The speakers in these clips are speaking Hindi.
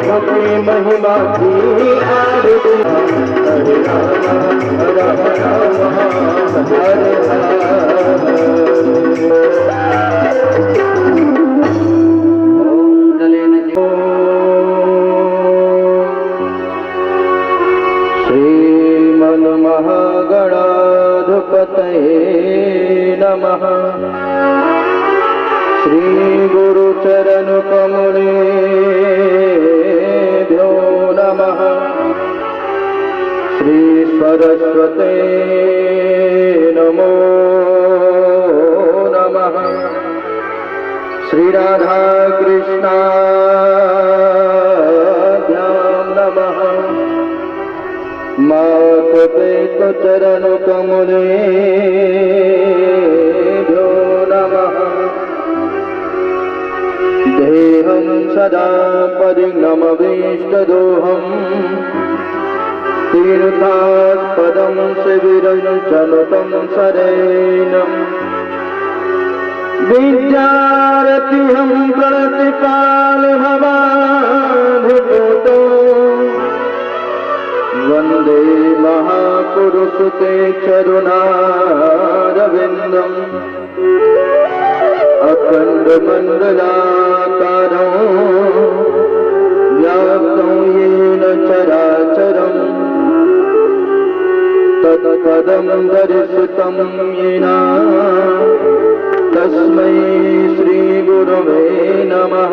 प्रभु की महिमा की आरती। हरे राम राम राम हरे नमः। श्री गुरु चरण कमलेभ्यो नमः। श्री सरस्वते नमो नमः। श्री राधा कृष्णाभ्यां नमः। मात पिता चरण कमलेभ्यो नमः। देहं सदा परिणमभीष्टदोहं तीर्थात् पदं शिविरञ्चनुतं शरणं। विद्यारतिहं प्रतिपालभवाधिपूतो वन्दे महापुरुष ते चरुणारविन्दम्। अखण्डमण्डलाकारं व्याप्तं येन चराचरं तत्पदं दर्शितं येन तस्मै श्रीगुरवे नमः।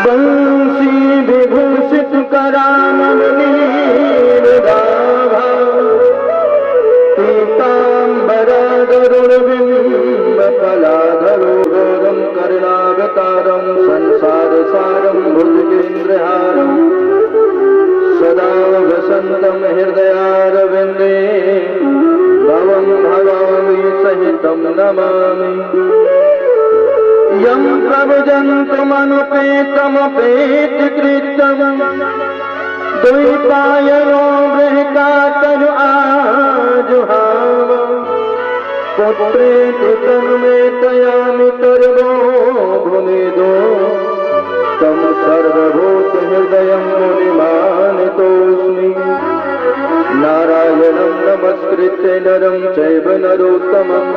बंसी विभूषित करानवनीरदाभा पीताम्बर गरुड़बिम्बफलाधरोदरं कर्णावतारं संसारसारं भुजगेन्द्रहारं सदा वसन्तं हृदयारविन्दे भवं भवामि सहितं नमामि। यं प्रव्रजन्तमनुपेतमपेतकृत्यं द्वैपायनो बृहकातनु आजुहाव। पुत्रेति तन्मेतयामि तर्वो भुनिदो तं सर्वभूतहृदयं मुनिमानतोऽस्मि। नारायणं नमस्कृत्य नरं चैव नरोत्तमं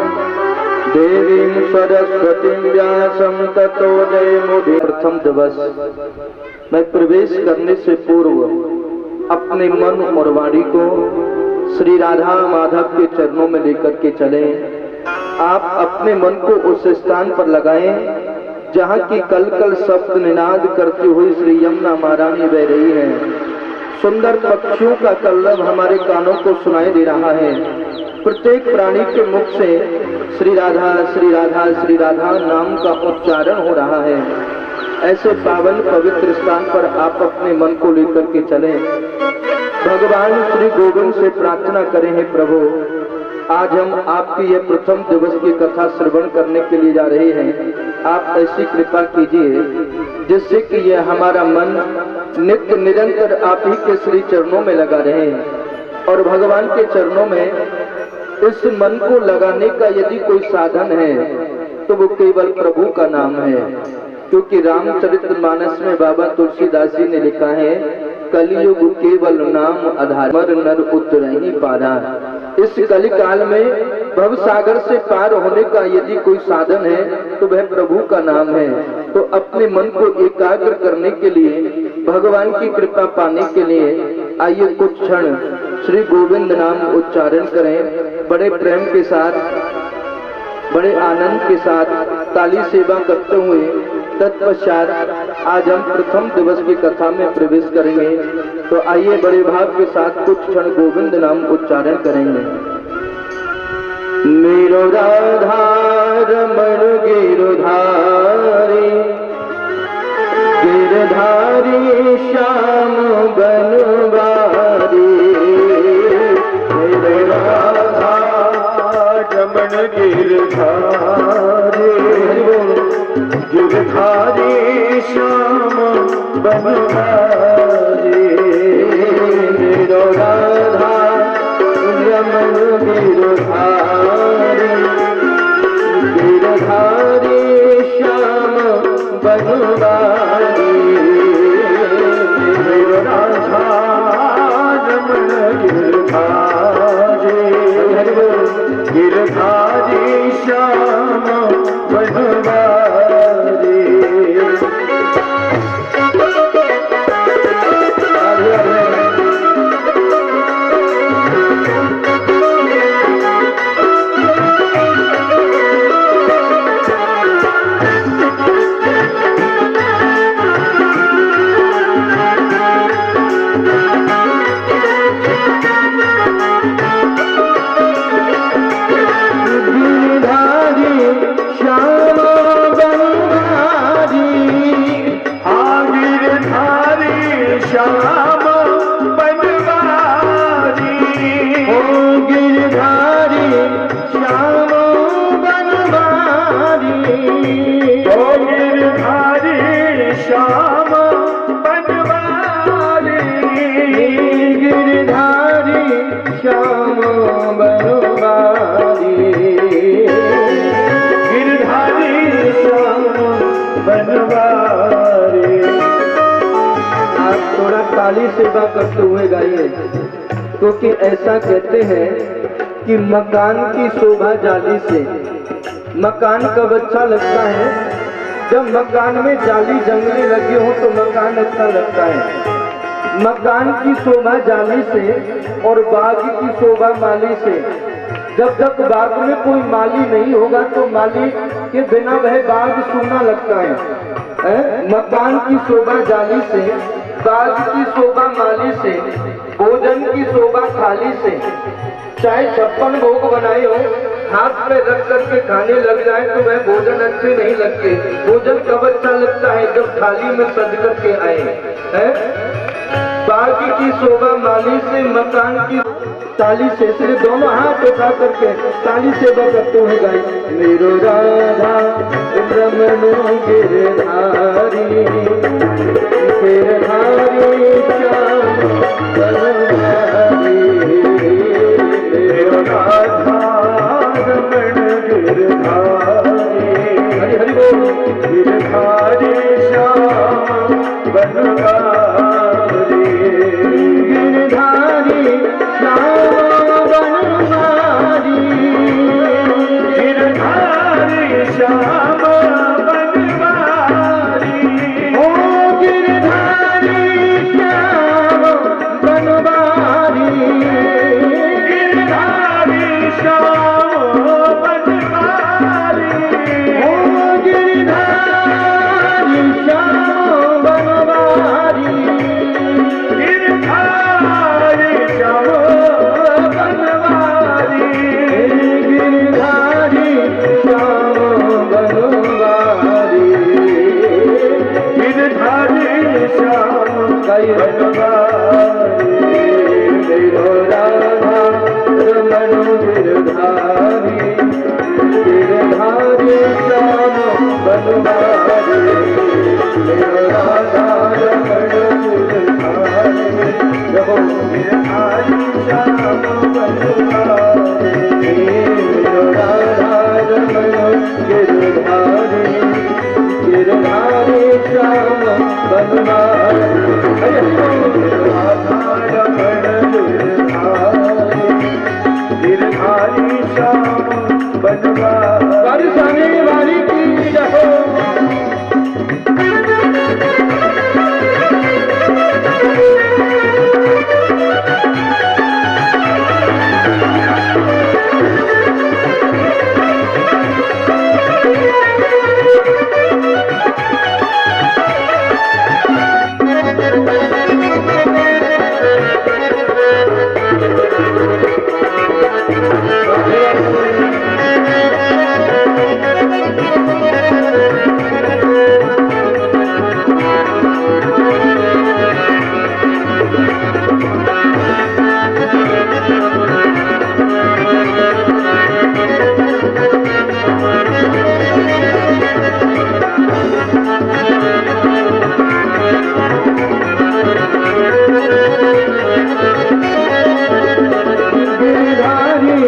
देवीं सरस्वतीं व्यासं ततो जयमुदीरये। प्रथम दिवस में प्रवेश करने से पूर्व अपने मन और वाणी को श्री राधा माधव के चरणों में लेकर के चलें। आप अपने मन को उस स्थान पर लगाएं जहाँ की कल कल शब्द निनाद करती हुई श्री यमुना महारानी बह रही है। सुंदर पक्षियों का कल्लव हमारे कानों को सुनाई दे रहा है। प्रत्येक प्राणी के मुख से श्री राधा श्री राधा श्री राधा नाम का उच्चारण हो रहा है। ऐसे पावन पवित्र स्थान पर आप अपने मन को लेकर के चलें। भगवान श्री गोविंद से प्रार्थना करें, हे प्रभु आज हम आपकी यह प्रथम दिवस की कथा श्रवण करने के लिए जा रहे हैं। आप ऐसी कृपा कीजिए जिससे कि यह हमारा मन नित्य निरंतर आप ही के श्री चरणों में लगा रहे। और भगवान के चरणों में इस मन को लगाने का यदि कोई साधन है तो वो केवल प्रभु का नाम है। क्योंकि रामचरितमानस में बाबा तुलसीदास जी ने लिखा है, कलियुग केवल नाम आधार मर नर उतरहि पारा। इस कलिकाल में भव सागर से पार होने का यदि कोई साधन है तो वह प्रभु का नाम है। तो अपने मन को एकाग्र करने के लिए, भगवान की कृपा पाने के लिए आइए कुछ क्षण श्री गोविंद नाम उच्चारण करें। बड़े प्रेम के साथ, बड़े आनंद के साथ ताली सेवा करते हुए तत्पश्चात आज हम प्रथम दिवस की कथा में प्रवेश करेंगे। तो आइए बड़े भाव के साथ कुछ क्षण गोविंद नाम उच्चारण करेंगे। मेरो राधा रमण गिरधारी, गिरधारी श्याम बनवारी। मेरो राधा रमण गिरधारी, गिरधारी श्याम बनवारी। मेरो राधा रमण गिरधारी, गिरधारी श्याम बनवारी। श्याम बनवारी, गिरधारी श्याम बनवारी, गिरधारी श्याम बनवारी। आप थोड़ा ताली सेवा करते हुए गाइए, क्योंकि ऐसा कहते हैं कि मकान की शोभा जाली से। मकान कब अच्छा लगता है? जब मकान में जाली जंगली लगी हो तो मकान अच्छा लगता है। मकान की शोभा जाली से और बाग की शोभा माली से। जब तक बाग में कोई माली नहीं होगा तो माली के बिना वह बाग सूना लगता है। मकान की शोभा जाली से, बाग की शोभा माली से, भोजन की शोभा थाली से। चाहे 56 भोग बनाए हो, हाथ में रख करके खाने लग जाए तो वह भोजन अच्छे नहीं लगते। भोजन कब अच्छा लगता है? जब थाली में सज करके आए। बाग की शोभा माली से, मकान की ताली से। सिर्फ दोनों हाथ उठा करके ताली सेवा करते हुए गाए। मेरो राधा रमणो गिरधारी, गिरधारी श्याम बनवारी, मेरो राधा रमण गिरधारी, हरि हरि बोल, गिरधारी श्याम बनवारी, गिरधारी श्याम बनवारी, गिरधारी श्याम बनवारी, ओ गिरधारी श्याम बनवारी, गिरधारी श्याम बनवारी, ओ गिरधारी श्याम बनवारी, गिरधारी श्याम बनवारी, गिरधारी श्याम बनवारी, गिरधारी श्याम बनवारी, मेरो राधा रमण गिरधारी, गिरधारी श्याम बनवारी, मेरो राधा रमण गिरधारी, जब गिरधारी श्याम बनवारी, मेरो राधा रमण गिरधारी, गिरधारी श्याम बनवारी, राधा रमण गिरधारी, गिरधारी श्याम बनवारी। बारिश आने वाली की जय हो। गिरधारी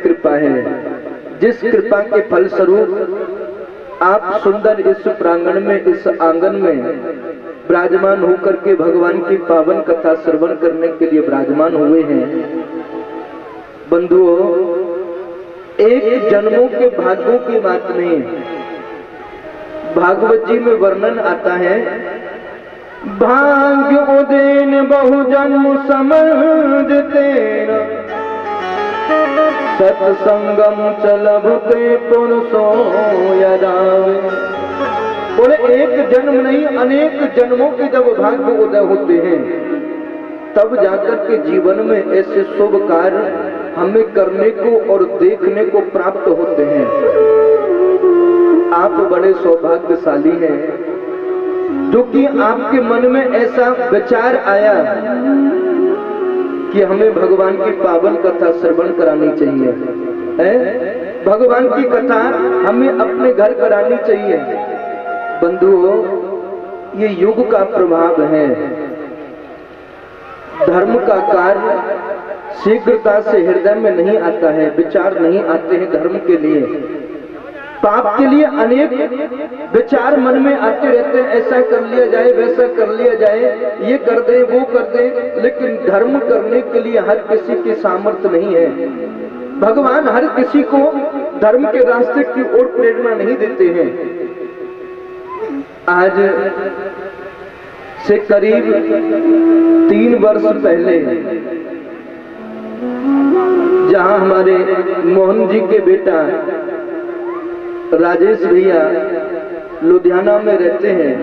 कृपा है, जिस कृपा के फल स्वरूप आप सुंदर इस प्रांगण में, इस आंगन में विराजमान होकर के भगवान की पावन कथा श्रवण करने के लिए विराजमान हुए हैं। बंधुओं, एक जन्मों के भाग्यों की बात नहीं, भागवत जी में वर्णन आता है, भाग्य उदेन बहु जन्म समझते सत्संगम चलभते पुरुषो यदावे। बोले एक जन्म नहीं, अनेक जन्मों के जब भाग्य उदय होते हैं तब जाकर के जीवन में ऐसे शुभ कार्य हमें करने को और देखने को प्राप्त होते हैं। आप बड़े सौभाग्यशाली हैं जो कि आपके मन में ऐसा विचार आया कि हमें भगवान की पावन कथा श्रवण करानी चाहिए, है? भगवान की कथा हमें अपने घर करानी चाहिए। बंधुओं, ये युग का प्रभाव है। धर्म का कार्य शीघ्रता से हृदय में नहीं आता है, विचार नहीं आते हैं धर्म के लिए। पाप के लिए अनेक विचार मन में आते रहते हैं, ऐसा कर लिया जाए, वैसा कर लिया जाए, ये कर दे, वो कर दे, लेकिन धर्म करने के लिए हर किसी की सामर्थ्य नहीं है। भगवान हर किसी को धर्म के रास्ते की ओर प्रेरणा नहीं देते हैं। आज से करीब 3 वर्ष पहले जहां हमारे मोहन जी के बेटा राजेश भैया लुधियाना में रहते हैं,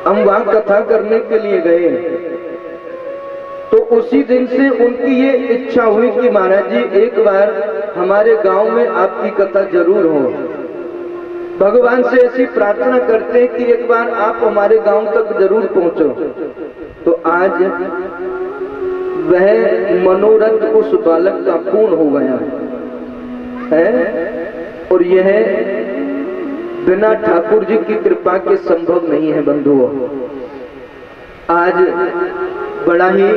हम वहां कथा करने के लिए गए, तो उसी दिन से उनकी ये इच्छा हुई कि महाराज जी एक बार हमारे गांव में आपकी कथा जरूर हो। भगवान से ऐसी प्रार्थना करते हैं कि एक बार आप हमारे गांव तक जरूर पहुंचो। तो आज वह मनोरथ उस बालक का पूर्ण हो गया है, और यह बिना ठाकुर जी की कृपा के संभव नहीं है। बंधुओं, आज बड़ा ही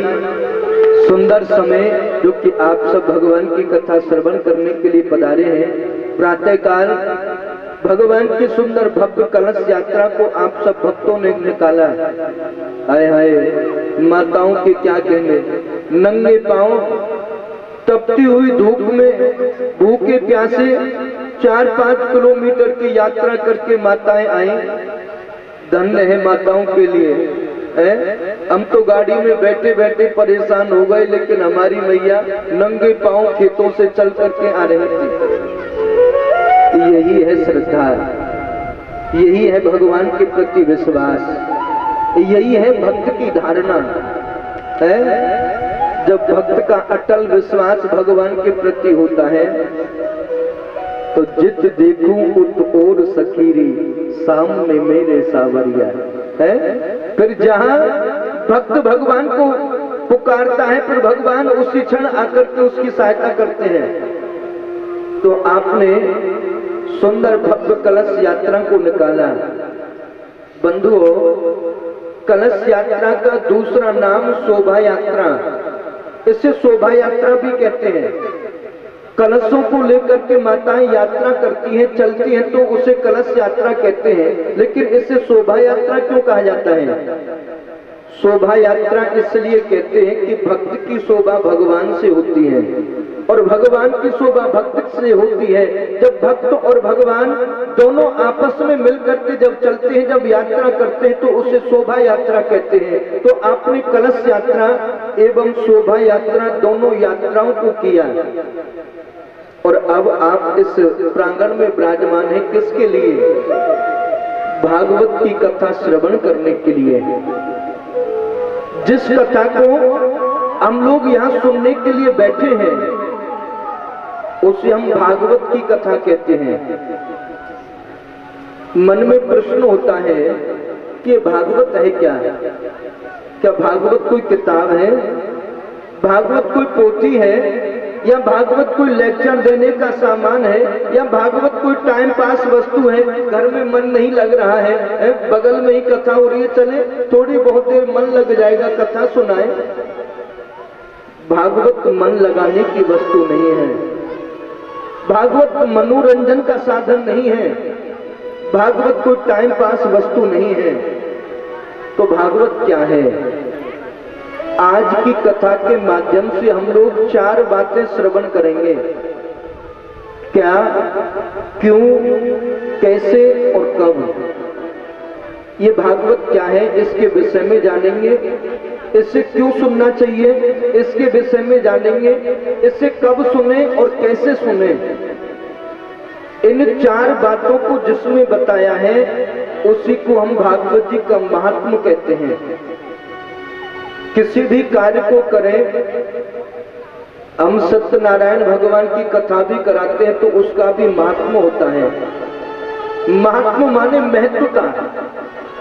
सुंदर समय जो कि आप सब भगवान की कथा श्रवण करने के लिए पधारे हैं। प्रातः काल भगवान की सुंदर भव्य कलश यात्रा को आप सब भक्तों ने निकाला। हाय हाय, माताओं के क्या कहने, नंगे पांव तपती हुई धूप में भूखे प्यासे 4-5 किलोमीटर की यात्रा करके माताएं आई। धन्य है माताओं के लिए, है? हम तो गाड़ी में बैठे बैठे परेशान हो गए, लेकिन हमारी मैया नंगे पांव खेतों से चल करके आ रही थी। यही है श्रद्धा, यही है भगवान के प्रति विश्वास, यही है भक्त की धारणा, है? जब भक्त का अटल विश्वास भगवान के प्रति होता है तो जित देखूं उत और सखीरी, सामने मेरे सावरिया। है। फिर जहां भक्त भगवान को पुकारता है फिर भगवान उसी क्षण आकर के उसकी सहायता करते हैं। तो आपने सुंदर भव्य कलश यात्रा को निकाला। बंधुओं, कलश यात्रा का दूसरा नाम शोभा यात्रा, इसे शोभा यात्रा भी कहते हैं। कलशों को लेकर के माताएं यात्रा करती हैं, चलती हैं, तो उसे कलश यात्रा कहते हैं। लेकिन इसे शोभा यात्रा क्यों कहा जाता है? शोभा यात्रा इसलिए कहते हैं कि भक्त की शोभा भगवान से होती है और भगवान की शोभा भक्त से होती है। जब भक्त और भगवान दोनों आपस में मिलकर के जब चलते हैं, जब यात्रा करते हैं, तो उसे शोभा यात्रा कहते हैं। तो आपने कलश यात्रा एवं शोभा यात्रा दोनों यात्राओं को किया और अब आप इस प्रांगण में विराजमान हैं किसके लिए? भागवत की कथा श्रवण करने के लिए। जिस कथा को हम लोग यहाँ सुनने के लिए बैठे हैं उसे हम भागवत की कथा कहते हैं। मन में प्रश्न होता है कि भागवत है क्या? क्या भागवत कोई किताब है? भागवत कोई पोथी है? या भागवत कोई लेक्चर देने का सामान है? या भागवत कोई टाइम पास वस्तु है? घर में मन नहीं लग रहा है, बगल में ही कथा हो रही है, चले थोड़ी बहुत देर मन लग जाएगा, कथा सुनाए। भागवत मन लगाने की वस्तु नहीं है। भागवत मनोरंजन का साधन नहीं है। भागवत कोई टाइम पास वस्तु नहीं है। तो भागवत क्या है? आज की कथा के माध्यम से हम लोग 4 बातें श्रवण करेंगे। क्या, क्यों, कैसे और कब। ये भागवत क्या है इसके विषय में जानेंगे। इसे क्यों सुनना चाहिए इसके विषय में जानेंगे। इसे कब सुने और कैसे सुने। इन 4 बातों को जिसमें बताया है उसी को हम भागवत जी का महात्म कहते हैं। किसी भी कार्य को करें, हम सत्यनारायण भगवान की कथा भी कराते हैं तो उसका भी महात्म होता है। महात्म माने महत्वता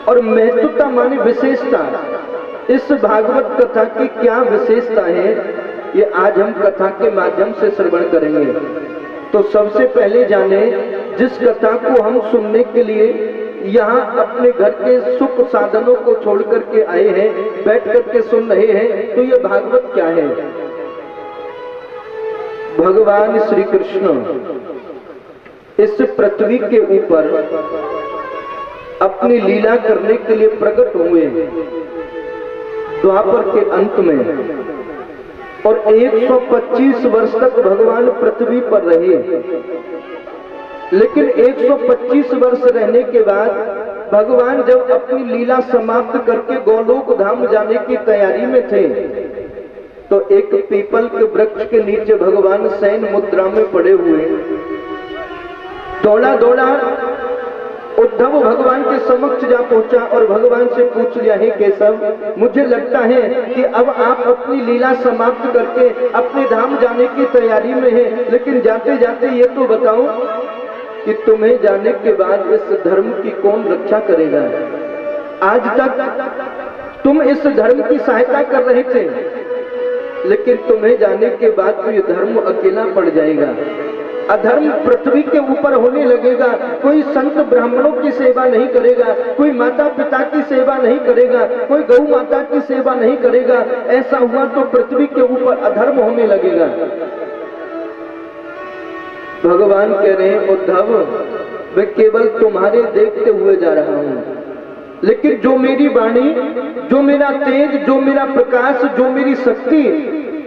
और महत्वता माने विशेषता। इस भागवत कथा की क्या विशेषता है ये आज हम कथा के माध्यम से श्रवण करेंगे। तो सबसे पहले जाने, जिस कथा को हम सुनने के लिए यहाँ अपने घर के सुख साधनों को छोड़ करके आए हैं, बैठ करके सुन रहे हैं, तो ये भागवत क्या है? भगवान श्री कृष्ण इस पृथ्वी के ऊपर अपनी लीला करने के लिए प्रकट हुए द्वापर के अंत में, और 125 वर्ष तक भगवान पृथ्वी पर रहे। लेकिन 125 वर्ष रहने के बाद भगवान जब अपनी लीला समाप्त करके गोलोक धाम जाने की तैयारी में थे तो एक पीपल के वृक्ष के नीचे भगवान शयन मुद्रा में पड़े हुए दौड़ा दौड़ा उद्धव भगवान के समक्ष जा पहुंचा और भगवान से पूछ लिया, हे केशव, मुझे लगता है कि अब आप अपनी लीला समाप्त करके अपने धाम जाने की तैयारी में हैं, लेकिन जाते जाते ये तो बताओ कि तुम्हें जाने के बाद इस धर्म की कौन रक्षा करेगा? आज तक तुम इस धर्म की सहायता कर रहे थे, लेकिन तुम्हें जाने के बाद तो ये धर्म अकेला पड़ जाएगा। अधर्म पृथ्वी के ऊपर होने लगेगा। कोई संत ब्राह्मणों की सेवा नहीं करेगा, कोई माता पिता की सेवा नहीं करेगा, कोई गौ माता की सेवा नहीं करेगा। ऐसा हुआ तो पृथ्वी के ऊपर अधर्म होने लगेगा। भगवान कह रहे हैं, उद्धव, मैं केवल तुम्हारे देखते हुए जा रहा हूं, लेकिन जो मेरी वाणी, जो मेरा तेज, जो मेरा प्रकाश, जो मेरी शक्ति,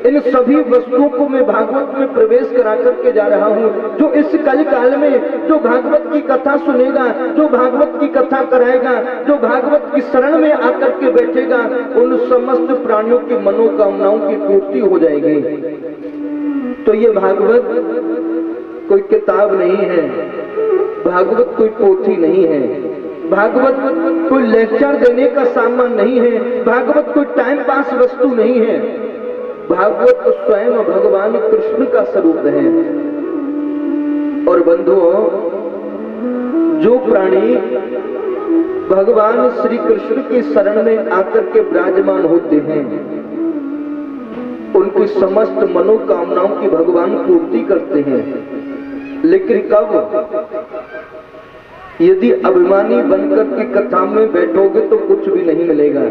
इन सभी वस्तुओं को मैं भागवत में प्रवेश करा करके जा रहा हूँ। जो इस कल काल में जो भागवत की कथा सुनेगा, जो भागवत की कथा कराएगा, जो भागवत की शरण में आकर के बैठेगा, उन समस्त प्राणियों की मनोकामनाओं की पूर्ति हो जाएगी। तो ये भागवत कोई किताब नहीं है, भागवत कोई पोथी नहीं है, भागवत कोई लेक्चर देने का सामान नहीं है, भागवत कोई टाइम पास वस्तु नहीं है। भागवत तो स्वयं भगवान कृष्ण का स्वरूप है। और बंधुओं, जो प्राणी भगवान श्री कृष्ण की शरण में आकर के विराजमान होते हैं, उनकी समस्त मनोकामनाओं की भगवान पूर्ति करते हैं। लेकिन कब? यदि अभिमानी बनकर की कथा में बैठोगे तो कुछ भी नहीं मिलेगा।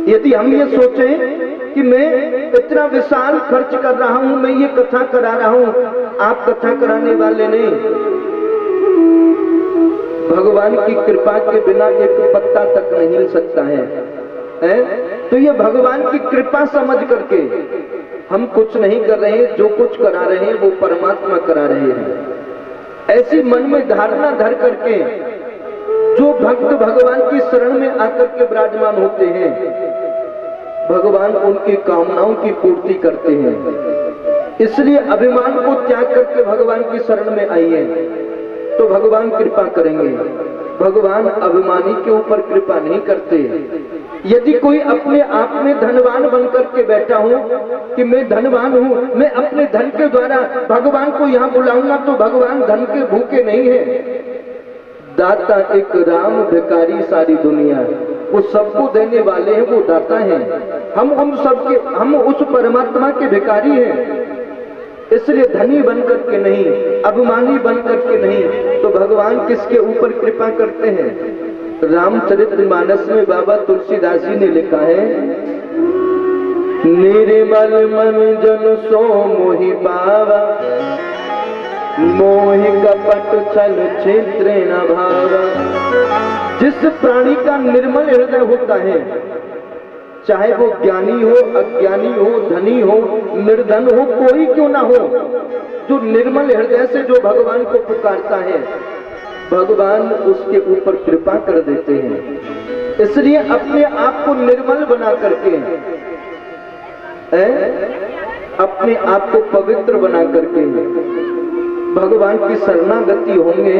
यदि हम ये सोचें कि मैं इतना विशाल खर्च कर रहा हूं, मैं ये कथा करा रहा हूं, आप कथा कराने वाले नहीं, भगवान की कृपा के बिना एक पत्ता तक नहीं हिल सकता है? तो ये भगवान की कृपा समझ करके हम कुछ नहीं कर रहे हैं, जो कुछ करा रहे हैं वो परमात्मा करा रहे हैं। ऐसी मन में धारणा धर करके जो भक्त भगवान की शरण में आकर के विराजमान होते हैं, भगवान उनकी कामनाओं की पूर्ति करते हैं। इसलिए अभिमान को त्याग करके भगवान की शरण में आइए तो भगवान कृपा करेंगे। भगवान अभिमानी के ऊपर कृपा नहीं करते। यदि कोई अपने आप में धनवान बनकर के बैठा हो कि मैं धनवान हूं, मैं अपने धन के द्वारा भगवान को यहाँ बुलाऊंगा, तो भगवान धन के भूखे नहीं है। दाता एक राम भिखारी सारी दुनिया, वो सबको देने वाले हैं, वो दाता हैं। हम उस परमात्मा के भिखारी हैं। इसलिए धनी बनकर के नहीं, अभिमानी बनकर के नहीं, तो भगवान किसके ऊपर कृपा करते हैं? रामचरितमानस में बाबा तुलसीदास जी ने लिखा है, निर्मल मन जन सो मोहि पावा, मोहि कपट छल छिद्र न भावा। जिस प्राणी का निर्मल हृदय होता है, चाहे वो ज्ञानी हो, अज्ञानी हो, धनी हो, निर्धन हो, कोई क्यों ना हो, जो निर्मल हृदय से जो भगवान को पुकारता है, भगवान उसके ऊपर कृपा कर देते हैं। इसलिए अपने आप को निर्मल बना करके, अपने आप को पवित्र बना करके भगवान की शरणागति होंगे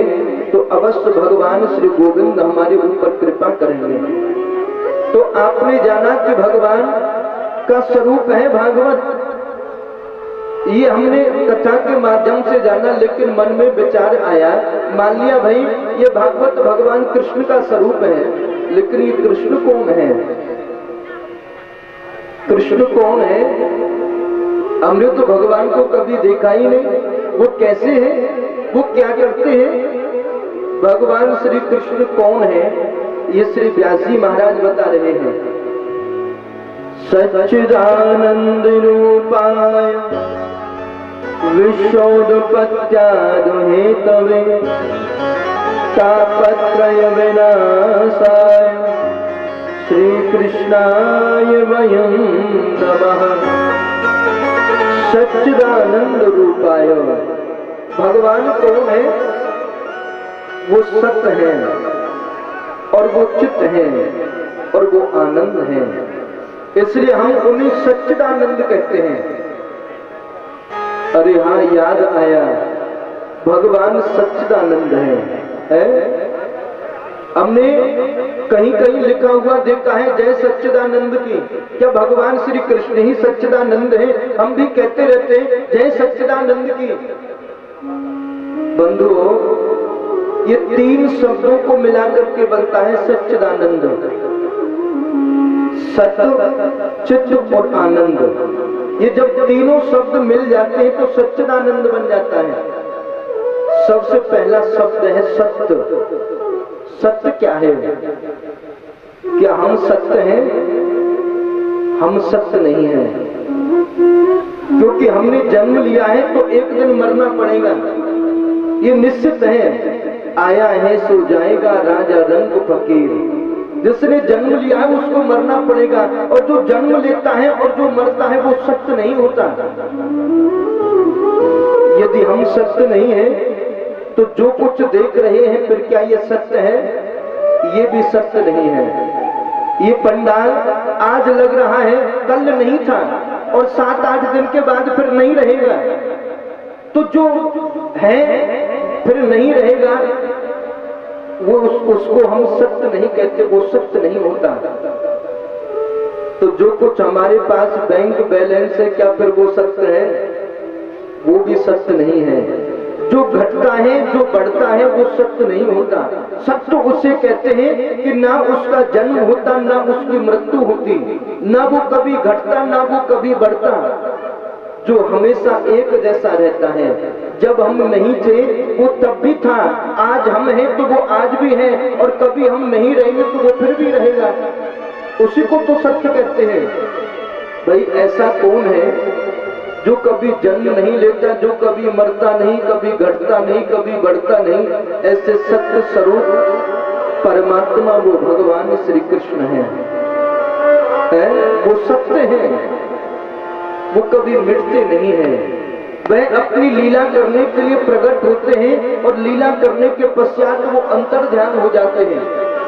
तो अवश्य भगवान श्री गोविंद हमारे ऊपर कृपा करेंगे। तो आपने जाना कि भगवान का स्वरूप है भागवत, ये हमने कथा के माध्यम से जाना, लेकिन मन में विचार आया, मान लिया भाई ये भागवत भगवान कृष्ण का स्वरूप है, लेकिन ये कृष्ण कौन है? कृष्ण कौन है? हमने तो भगवान को कभी देखा ही नहीं, वो कैसे हैं, वो क्या करते हैं? भगवान श्री कृष्ण कौन है, ये श्री व्यास जी महाराज बता रहे हैं। सच्चिदानंद रूपाय विश्वोत्पत्त्यादि हेतवे तापत्रय विनाशाय श्री कृष्णाय वयं नमः। सच्चिदानंद रूपाय, भगवान कौन है? वो सत्य है और वो चित्त है और वो आनंद है, इसलिए हम उन्हें सच्चिदानंद कहते हैं। अरे हाँ, याद आया, भगवान सच्चिदानंद है? हमने कहीं कहीं लिखा हुआ देखा है जय सच्चिदानंद की। क्या भगवान श्री कृष्ण ही सच्चिदानंद है? हम भी कहते रहते हैं जय सच्चिदानंद की। बंधुओं, ये तीन शब्दों को मिलाकर के बनता है सच्चिदानंद। सत्य, चित्त और आनंद, ये जब तीनों शब्द मिल जाते हैं तो सच्चिदानंद बन जाता है। सबसे पहला शब्द है सत्य। सत्य क्या है? क्या हम सत्य हैं? हम सत्य नहीं हैं, क्योंकि हमने जन्म लिया है तो एक दिन मरना पड़ेगा, ये निश्चित है। आया है सो जाएगा राजा रंग फकीर। जिसने जन्म लिया है उसको मरना पड़ेगा, और जो जन्म लेता है और जो मरता है वो सत्य नहीं होता। यदि हम सत्य नहीं हैं तो जो कुछ देख रहे हैं फिर क्या ये सत्य है? ये भी सत्य नहीं है। ये पंडाल आज लग रहा है, कल नहीं था, और 7-8 दिन के बाद फिर नहीं रहेगा। तो जो है फिर नहीं रहेगा, वो उसको हम सत्य नहीं कहते, वो सत्य नहीं होता। तो जो कुछ हमारे पास बैंक बैलेंस है, क्या फिर वो सत्य है? वो भी सत्य नहीं है। जो घटता है, जो बढ़ता है, वो सत्य नहीं होता। सत्य उसे कहते हैं कि ना उसका जन्म होता, ना उसकी मृत्यु होती, ना वो कभी घटता, ना वो कभी बढ़ता, जो हमेशा एक जैसा रहता है। जब हम नहीं थे वो तब भी था, आज हम हैं तो वो आज भी है, और कभी हम नहीं रहेंगे तो वो फिर भी रहेगा। उसी को तो सत्य कहते हैं। भाई ऐसा कौन है जो कभी जन्म नहीं लेता, जो कभी मरता नहीं, कभी घटता नहीं, कभी बढ़ता नहीं? ऐसे सत्य स्वरूप परमात्मा वो भगवान श्री कृष्ण है। वो सत्य है, वो कभी मिटते नहीं हैं। वह अपनी लीला करने के लिए प्रकट होते हैं और लीला करने के पश्चात वो अंतर ध्यान हो जाते हैं,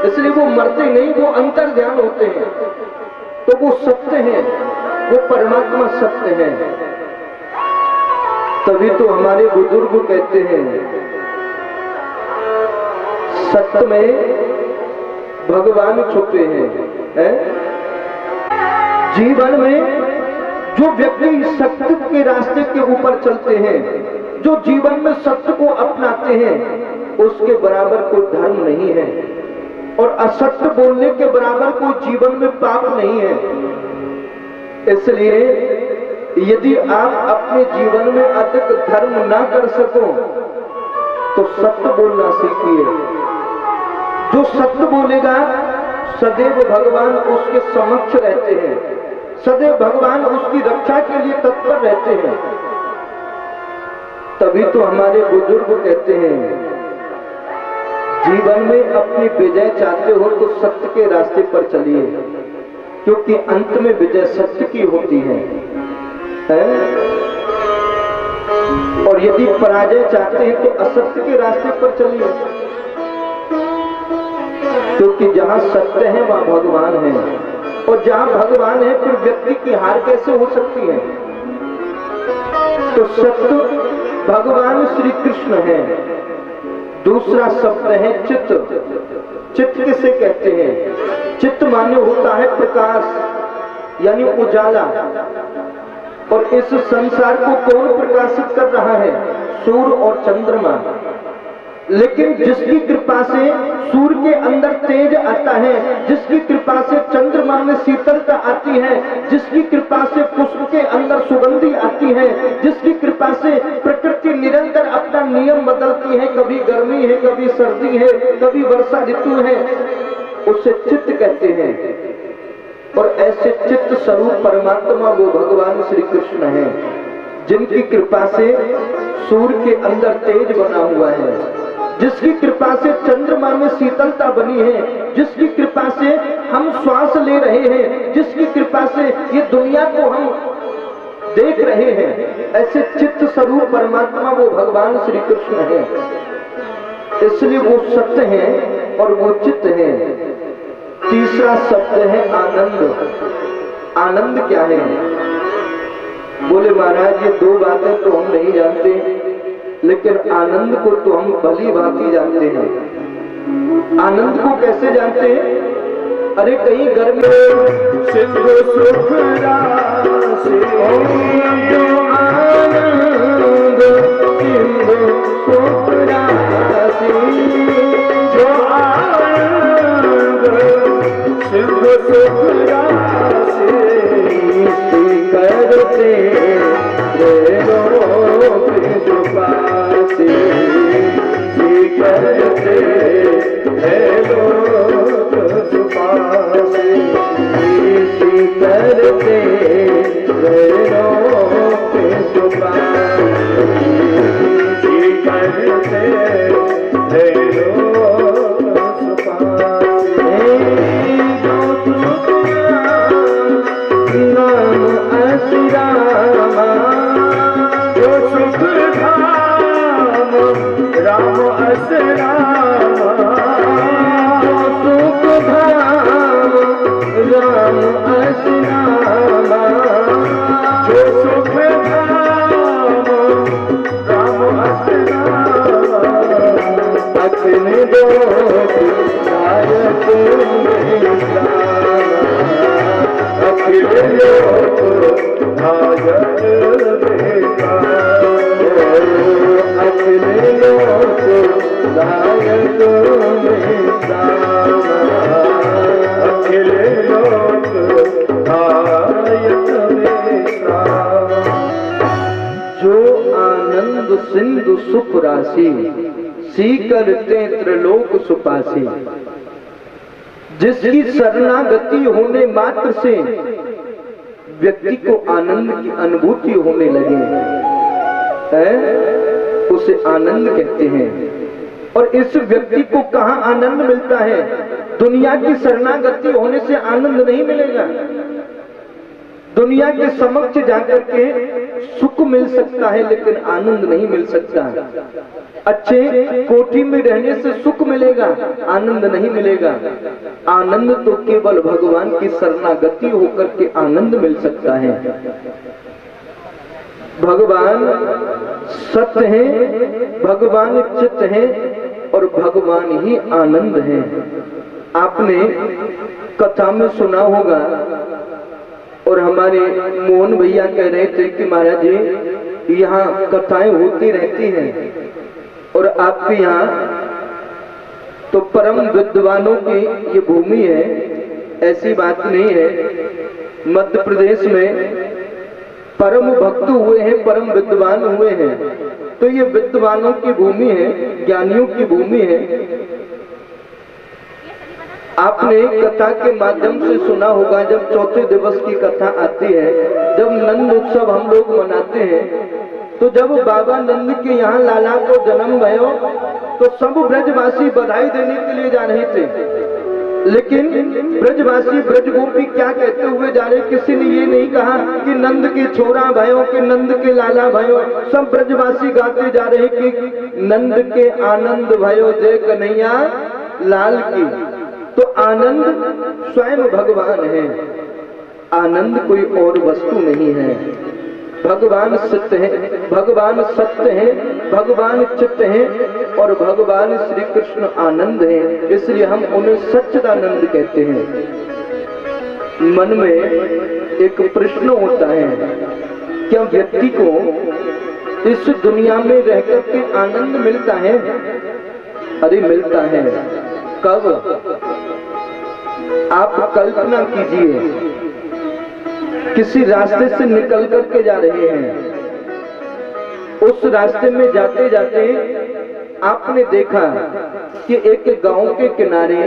इसलिए वो मरते नहीं, वो अंतर ध्यान होते हैं। तो वो सत्य है, वो परमात्मा सत्य है। तभी तो हमारे बुजुर्ग कहते हैं सत्य में भगवान छुपे हैं। जीवन में जो व्यक्ति सत्य के रास्ते के ऊपर चलते हैं, जो जीवन में सत्य को अपनाते हैं, उसके बराबर कोई धर्म नहीं है, और असत्य बोलने के बराबर कोई जीवन में पाप नहीं है। इसलिए यदि आप अपने जीवन में अधिक धर्म ना कर सको तो सत्य बोलना सीखिए। जो सत्य बोलेगा सदैव भगवान उसके समक्ष रहते हैं, सदैव भगवान उसकी रक्षा के लिए तत्पर रहते हैं। तभी तो हमारे बुजुर्ग कहते हैं जीवन में अपनी विजय चाहते हो तो सत्य के रास्ते पर चलिए, क्योंकि अंत में विजय सत्य की होती है। और यदि पराजय चाहते हैं तो असत्य के रास्ते पर चलिए, क्योंकि जहां सत्य है वहां भगवान है, और जहां भगवान है फिर व्यक्ति की हार कैसे हो सकती है? तो सत्य भगवान श्री कृष्ण है। दूसरा शब्द है चित्त। चित्त किसे कहते हैं? चित्त माने होता है प्रकाश, यानी उजाला। और इस संसार को कौन प्रकाशित कर रहा है? सूर्य और चंद्रमा। लेकिन जिसकी कृपा से सूर्य के अंदर तेज आता है, जिसकी कृपा से चंद्रमा में शीतलता आती है, जिसकी कृपा से पुष्प के अंदर सुगंधी आती है, जिसकी कृपा से प्रकृति निरंतर अपना नियम बदलती है, कभी गर्मी है, कभी सर्दी है, कभी वर्षा ऋतु है, उसे चित्त कहते हैं। और ऐसे चित्त स्वरूप परमात्मा वो भगवान श्री कृष्ण है, जिनकी कृपा से सूर्य के अंदर तेज बना हुआ है, जिसकी कृपा से चंद्रमा में शीतलता बनी है, जिसकी कृपा से हम श्वास ले रहे हैं, जिसकी कृपा से ये दुनिया को हम देख रहे हैं। ऐसे चित्त स्वरूप परमात्मा वो भगवान श्री कृष्ण है। इसलिए वो सत्य है और वो चित्त है। तीसरा शब्द है आनंद। आनंद क्या है? बोले महाराज ये दो बातें तो हम नहीं जानते, लेकिन आनंद को तो हम भली भांति जानते हैं। आनंद को कैसे जानते हैं? अरे कहीं घर में सिंधु सुख राशि जो आनंद, सिंधु सुख राशि जो आनंद, सिंधु सुख राशि करते अखिल लोक गायक में अखिल लोक गायक में जो आनंद सिंधु सुख राशि सीकर त्रिलोक सुपासी, जिसकी शरणागति होने मात्र से व्यक्ति को आनंद की अनुभूति होने लगे उसे आनंद कहते हैं। और इस व्यक्ति को कहाँ आनंद मिलता है? दुनिया की शरणागति होने से आनंद नहीं मिलेगा। दुनिया के समक्ष जाकर के सुख मिल सकता है लेकिन आनंद नहीं मिल सकता। अच्छे कोठी में रहने से सुख मिलेगा, आनंद नहीं मिलेगा। आनंद तो केवल भगवान की शरणागति होकर के आनंद मिल सकता है। भगवान सत्य है, भगवान चित्त है और भगवान ही आनंद है। आपने कथा में सुना होगा और हमारे मोहन भैया कह रहे थे कि महाराज जी यहाँ कथाएं होती रहती हैं और आपके यहाँ तो परम विद्वानों की ये भूमि है, ऐसी बात नहीं है। मध्य प्रदेश में परम भक्त हुए हैं, परम विद्वान हुए हैं, तो ये विद्वानों की भूमि है, ज्ञानियों की भूमि है। आपने कथा के माध्यम से सुना होगा, जब चौथे दिवस की कथा आती है, जब नंद उत्सव हम लोग मनाते हैं, तो जब बाबा नंद के यहाँ लाला को जन्म भयो तो सब ब्रजवासी बधाई देने के लिए जा रहे थे, लेकिन ब्रजवासी ब्रजगोपी क्या कहते हुए जा रहे? किसी ने ये नहीं कहा कि नंद के छोरा भयो कि नंद के लाला भयो। सब ब्रजवासी गाते जा रहे कि नंद के आनंद भयो जय कन्हैया लाल की। तो आनंद स्वयं भगवान है, आनंद कोई और वस्तु नहीं है। भगवान सत्य है, भगवान सत्य है, भगवान चित्त है और भगवान श्री कृष्ण आनंद है, इसलिए हम उन्हें सच्चिदानंद कहते हैं। मन में एक प्रश्न होता है, क्या व्यक्ति को इस दुनिया में रहकर के आनंद मिलता है? अरे मिलता है। कब? आप कल्पना कीजिए, किसी रास्ते से निकल करके जा रहे हैं, उस रास्ते में जाते जाते आपने देखा कि एक गांव के किनारे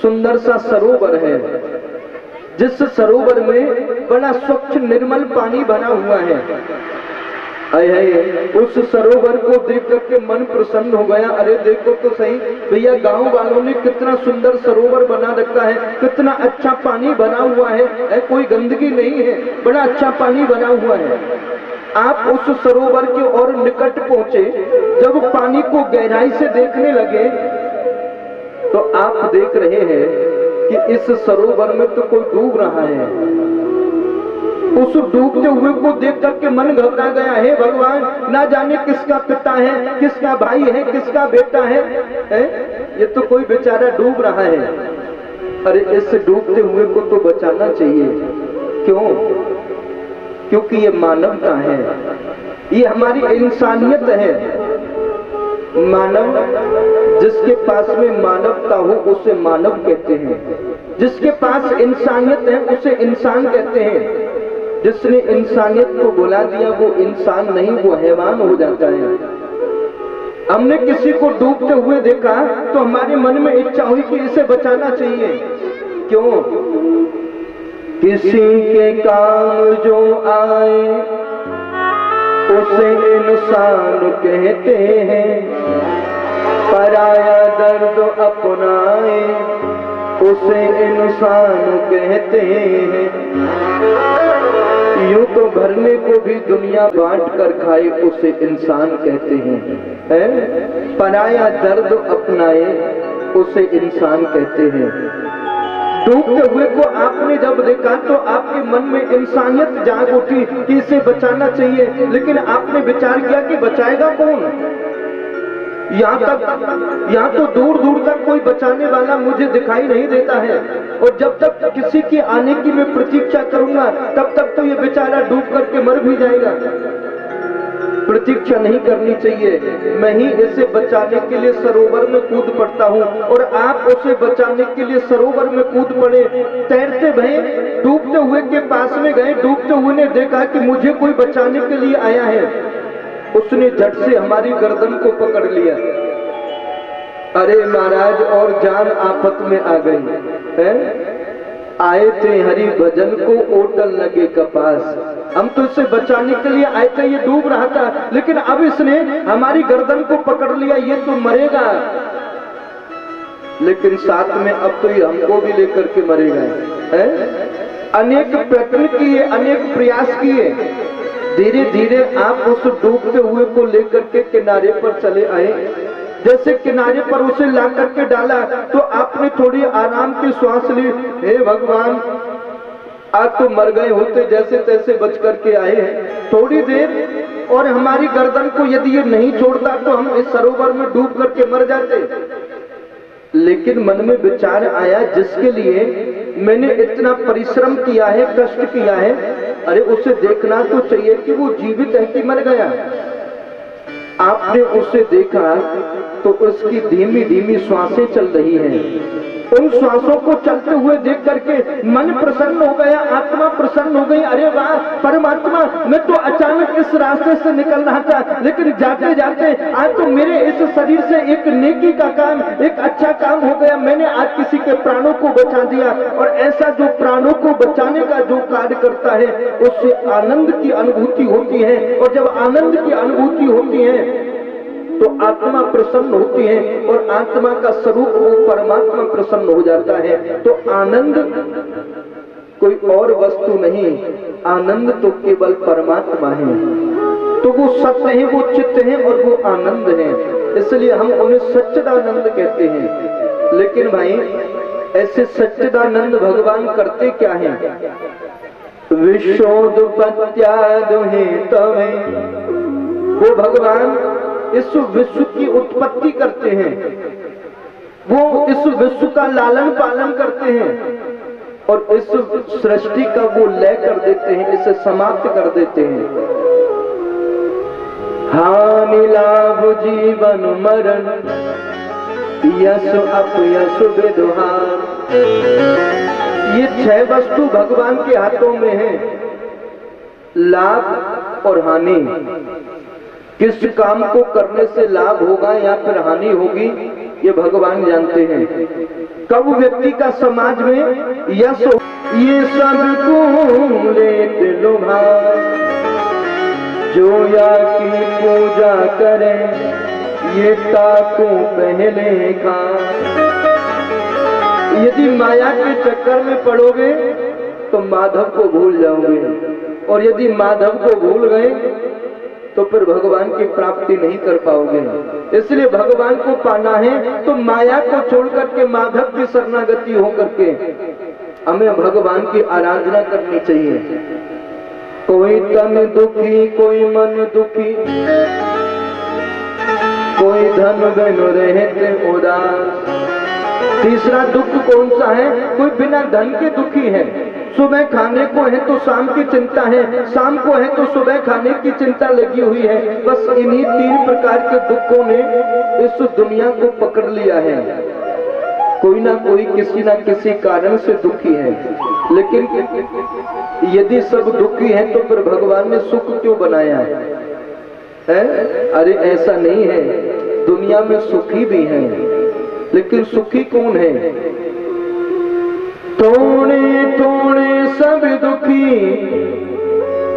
सुंदर सा सरोवर है, जिस सरोवर में बड़ा स्वच्छ निर्मल पानी भरा हुआ है। उस सरोवर को देख करके मन प्रसन्न हो गया। अरे देखो तो सही भैया, गांव वालों ने कितना सुंदर सरोवर बना रखा है, कितना अच्छा पानी बना हुआ है, कोई गंदगी नहीं है, बड़ा अच्छा पानी बना हुआ है। आप उस सरोवर के और निकट पहुंचे, जब पानी को गहराई से देखने लगे तो आप देख रहे हैं कि इस सरोवर में तो कोई डूब रहा है। उस डूबते हुए को देख करके मन घबरा गया है। भगवान, ना जाने किसका पिता है, किसका भाई है, किसका बेटा है, ये तो कोई बेचारा डूब रहा है। अरे इस डूबते हुए को तो बचाना चाहिए। क्यों? क्योंकि ये मानवता है, ये हमारी इंसानियत है। मानव, जिसके पास में मानवता हो उसे मानव कहते हैं, जिसके पास इंसानियत है उसे इंसान कहते हैं। जिसने इंसानियत को बुला दिया वो इंसान नहीं, वो हैवान हो जाता है। हमने किसी को डूबते हुए देखा तो हमारे मन में इच्छा हुई कि इसे बचाना चाहिए। क्यों? किसी के काम जो आए उसे इंसान कहते हैं, पराया दर्द अपनाए उसे इंसान कहते हैं। यूं तो भरने को भी दुनिया बांट कर खाए उसे इंसान कहते हैं, पराया दर्द अपनाए उसे इंसान कहते हैं। डूबते हुए को आपने जब देखा तो आपके मन में इंसानियत जाग उठी कि इसे बचाना चाहिए, लेकिन आपने विचार किया कि बचाएगा कौन? यहाँ तो दूर दूर तक कोई बचाने वाला मुझे दिखाई नहीं देता है, और जब तक किसी के आने की मैं प्रतीक्षा करूंगा तब तक तो ये बेचारा डूब करके मर भी जाएगा। प्रतीक्षा नहीं करनी चाहिए। मैं ही इसे बचाने के लिए सरोवर में कूद पड़ता हूँ और आप उसे बचाने के लिए सरोवर में कूद पड़े। तैरते भय डूबते हुए के पास में गए, डूबते हुए ने देखा कि मुझे कोई बचाने के लिए आया है। उसने झट से हमारी गर्दन को पकड़ लिया। अरे महाराज, और जान आफत में आ गई है। आए थे हरि भजन को ओटल लगे कपास, हम तो इसे बचाने के लिए आए थे, ये डूब रहा था, लेकिन अब इसने हमारी गर्दन को पकड़ लिया, ये तो मरेगा, लेकिन साथ में अब तो ये हमको भी लेकर के मरेगा है। अनेक प्रयत्न किए, अनेक प्रयास किए, धीरे धीरे आप उस डूबते हुए को लेकर के किनारे पर चले आए। जैसे किनारे पर उसे ला करके डाला तो आपने थोड़ी आराम की श्वास ली। हे भगवान, आज तो मर गए होते, जैसे तैसे बच करके आए हैं थोड़ी देर, और हमारी गर्दन को यदि ये नहीं छोड़ता तो हम इस सरोवर में डूब करके मर जाते। लेकिन मन में विचार आया, जिसके लिए मैंने इतना परिश्रम किया है, कष्ट किया है, अरे उसे देखना तो चाहिए कि वो जीवित है कि मर गया। आपने उसे देखा तो उसकी धीमी धीमी श्वासें चल रही हैं। उन श्वासों को चलते हुए देख करके मन प्रसन्न हो गया, आत्मा प्रसन्न हो गई। अरे वाह परमात्मा, मैं तो अचानक इस रास्ते से निकल रहा था, लेकिन जाते जाते आज तो मेरे इस शरीर से एक नेकी का काम, एक अच्छा काम हो गया। मैंने आज किसी के प्राणों को बचा दिया, और ऐसा जो प्राणों को बचाने का जो कार्य करता है उससे आनंद की अनुभूति होती है, और जब आनंद की अनुभूति होती है तो आत्मा प्रसन्न होती है, और आत्मा का स्वरूप वो परमात्मा प्रसन्न हो जाता है। तो आनंद कोई और वस्तु नहीं, आनंद तो केवल परमात्मा है। तो वो सत्य है, वो चित्त है, और वो आनंद है, इसलिए हम उन्हें सच्चिदानंद कहते हैं। लेकिन भाई, ऐसे सच्चिदानंद भगवान करते क्या है? विश्वोत्पत्त्यादुहे तवे, वो भगवान इस विश्व की उत्पत्ति करते हैं, वो इस विश्व का लालन पालन करते हैं, और इस सृष्टि का वो लय कर देते हैं, इसे समाप्त कर देते हैं। हानि लाभ जीवन मरण, यश अपयश विद्वान, ये 6 वस्तु भगवान के हाथों में है। लाभ और हानि, किस काम को करने से लाभ होगा या फिर हानि होगी, ये भगवान जानते हैं। कब व्यक्ति का समाज में यश, ये सब को लेते लोभाए, जो या की पूजा करे, ये ताकू पहले खा। यदि माया के चक्कर में पड़ोगे तो माधव को भूल जाओगे, और यदि माधव को भूल गए तो फिर भगवान की प्राप्ति नहीं कर पाओगे। इसलिए भगवान को पाना है तो माया को छोड़ करके माधव की शरणागति हो करके हमें भगवान की आराधना करनी चाहिए। कोई तन दुखी, कोई मन दुखी, कोई धन बिनु रहते उदास। तीसरा दुख कौन सा है? कोई बिना धन के दुखी है। सुबह खाने को है तो शाम की चिंता है, शाम को है तो सुबह खाने की चिंता लगी हुई है। बस इन्हीं 3 प्रकार के दुखों ने इस दुनिया को पकड़ लिया है। कोई ना कोई किसी ना किसी कारण से दुखी है। लेकिन यदि सब दुखी है तो फिर भगवान ने सुख क्यों बनाया है? अरे ऐसा नहीं है, दुनिया में सुखी भी है, लेकिन सुखी कौन है? थोड़े थोड़े सब दुखी,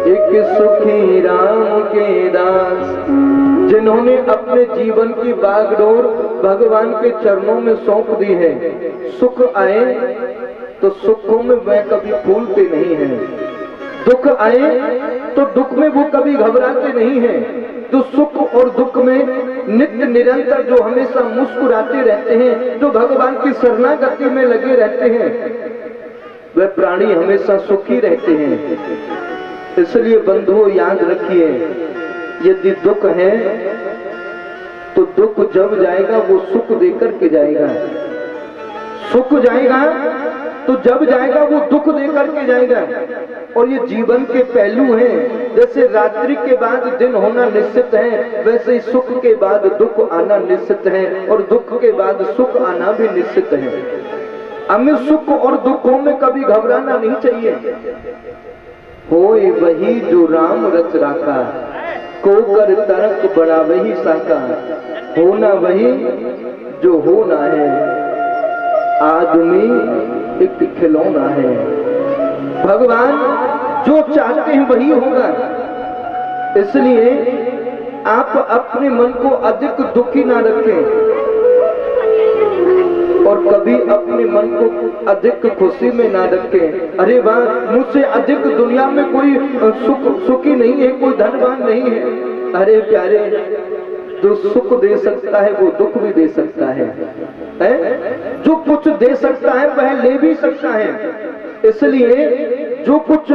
एक सुखी राम के दास, जिन्होंने अपने जीवन की बागडोर भगवान के चरणों में सौंप दी है। सुख आए तो सुखों में वह कभी फूलते नहीं हैं, दुख आए तो दुख में वो कभी घबराते नहीं हैं। तो सुख और दुख में नित्य निरंतर जो हमेशा मुस्कुराते रहते हैं, जो भगवान की शरणागति में लगे रहते हैं, वह प्राणी हमेशा सुखी रहते हैं। इसलिए बंधुओं याद रखिए, यदि दुख है तो दुख जब जाएगा वो सुख देकर के जाएगा। सुख जाएगा तो जब जाएगा वो दुख दे करके जाएगा। और ये जीवन के पहलू हैं। जैसे रात्रि के बाद दिन होना निश्चित है, वैसे ही सुख के बाद दुख आना निश्चित है, और दुख के बाद सुख आना भी निश्चित है। हमें सुख और दुखों में कभी घबराना नहीं चाहिए। होए वही जो राम रच राखा, को कर तरक बड़ा वही साका, होना वही जो होना है, आदमी एक खिलौना है। भगवान जो चाहते हैं वही होगा। इसलिए आप अपने मन को अधिक दुखी ना रखें और कभी अपने मन को अधिक खुशी में ना रखें। अरे वाह, मुझसे अधिक दुनिया में कोई सुखी नहीं है, कोई धनवान नहीं है। अरे प्यारे, जो सुख दे सकता है वो दुख भी दे सकता है? जो कुछ दे सकता है वह ले भी सकता है। इसलिए जो कुछ